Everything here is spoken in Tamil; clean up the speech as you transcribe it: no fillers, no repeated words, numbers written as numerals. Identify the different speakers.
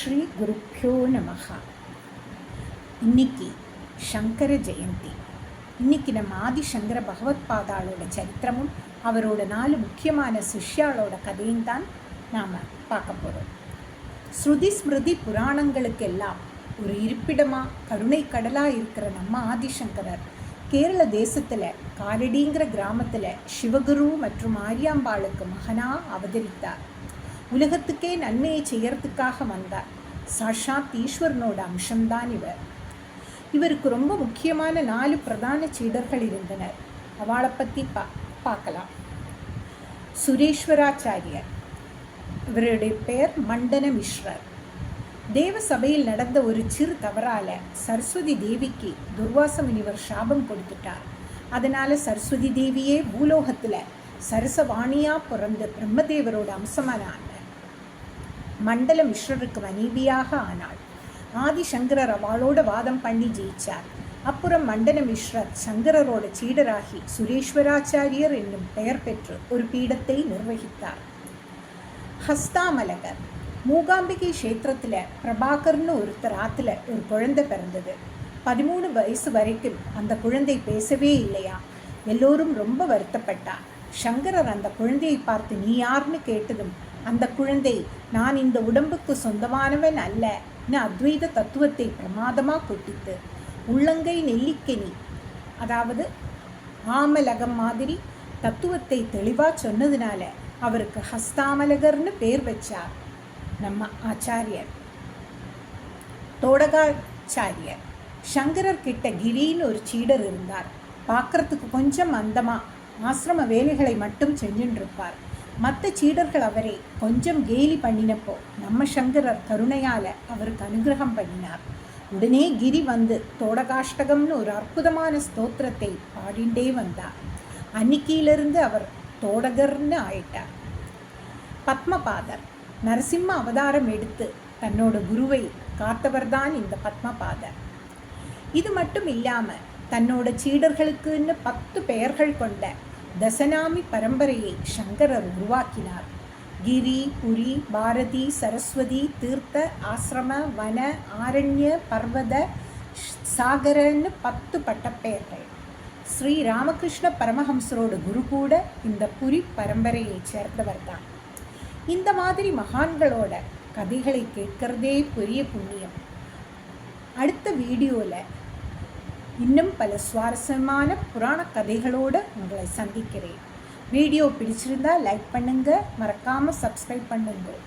Speaker 1: ஸ்ரீ குருப்பியோ நமகா. இன்னைக்கு சங்கர ஜெயந்தி. இன்னைக்கு நம்ம ஆதிசங்கர பகவத் பாதாளோட சரித்திரமும் அவரோட 4 முக்கியமான சிஷ்யாளோட கதையும் தான் நாம் பார்க்க போகிறோம். ஸ்ருதி ஸ்மிருதி புராணங்களுக்கெல்லாம் ஒரு இருப்பிடமாக கருணை கடலாக இருக்கிற நம்ம ஆதிசங்கரர் கேரள தேசத்தில் காரடிங்கிற கிராமத்தில் சிவகுரு மற்றும் ஆரியாம்பாளுக்கு மகனாக அவதரித்தார். உலகத்துக்கே நன்மையை செய்யறதுக்காக வந்தார். சாஷாத் ஈஸ்வரனோட அம்சம்தான் இவர். இவருக்கு ரொம்ப முக்கியமான 4 பிரதான சீடர்கள் இருந்தனர். அவளை பற்றி பார்க்கலாம். சுரேஸ்வராச்சாரியர், இவருடைய பெயர் மண்டன மிஸ்ரர். தேவ சபையில் நடந்த ஒரு சிறு தவறால சரஸ்வதி தேவிக்கு துர்வாச முனிவர் சாபம் கொடுத்துட்டார். அதனால சரஸ்வதி தேவியே பூலோகத்தில் சரசவாணியாக பிறந்து பிரம்மதேவரோட அம்சமானார். மண்டல மிஸ்ரருக்கு மனைவியாக ஆனாள். ஆதிசங்கரர் அவளோட வாதம் பண்ணி ஜெயிச்சார். அப்புறம் மண்டல மிஸ்ரர் சங்கரரோட சீடராகி சுரேஸ்வராச்சாரியர் என்னும் பெயர் பெற்று ஒரு பீடத்தை நிர்வகித்தார். ஹஸ்தாமலகர், மூகாம்பிகை கஷேத்திரத்தில் பிரபாகர்னு ஒருத்தர் ஆற்றுல ஒரு குழந்தை பிறந்தது. 13 வயசு வரைக்கும் அந்த குழந்தை பேசவே இல்லையா. எல்லோரும் ரொம்ப வருத்தப்பட்டார். சங்கரர் அந்த குழந்தையை பார்த்து நீ யாருன்னு கேட்டதும் அந்த குழந்தை நான் இந்த உடம்புக்கு சொந்தமானவன் அல்லன்னு அத்வைத தத்துவத்தை பிரமாதமாக கொட்டித்து உள்ளங்கை நெல்லிக்கனி, அதாவது ஆமலகம் மாதிரி தத்துவத்தை தெளிவாக சொன்னதுனால அவருக்கு ஹஸ்தாமலகர்னு பேர் வச்சார் நம்ம ஆச்சாரியர். தோடகாச்சாரியர், சங்கரர் கிட்ட கிரின்னு ஒரு சீடர் இருந்தார். பார்க்கறதுக்கு கொஞ்சம் மந்தமாக ஆசிரம வேலைகளை மட்டும் செஞ்சுட்டு இருப்பார். மற்ற சீடர்கள் அவரை கொஞ்சம் கேலி பண்ணினப்போ நம்ம சங்கரர் கருணையால் அவருக்கு அனுகிரகம் பண்ணினார். உடனே கிரி வந்து தோடகாஷ்டகம்னு ஒரு அற்புதமான ஸ்தோத்திரத்தை பாடிண்டே வந்தார். அன்னிக்கையிலிருந்து அவர் தோடகர்னு ஆயிட்டார். பத்மபாதர், நரசிம்ம அவதாரம் எடுத்து தன்னோட குருவை காத்தவர்தான் இந்த பத்மபாதர். இது மட்டும் இல்லாமல் தன்னோட சீடர்களுக்குன்னு 10 பெயர்கள் கொண்ட தசநாமி பரம்பரையை சங்கரர் உருவாக்கினார். கிரி, புரி, பாரதி, சரஸ்வதி, தீர்த்த, ஆசிரம, வன, ஆரண்ய, பர்வத, சாகரன்னு 10 பட்டப்பெயர்கள். ஸ்ரீ ராமகிருஷ்ண பரமஹம்சரோட குரு கூட இந்த புரி பரம்பரையை சேர்ந்தவர் தான். இந்த மாதிரி மகான்களோட கதைகளை கேட்கறதே பெரிய புண்ணியம். அடுத்த வீடியோவில் இன்னும் பல சுவாரஸ்யமான புராண கதைகளோடு உங்களை சந்திக்கிறேன். வீடியோ பிடிச்சிருந்தா லைக் பண்ணுங்கள், மறக்காமல் சப்ஸ்கிரைப் பண்ணுங்கள்.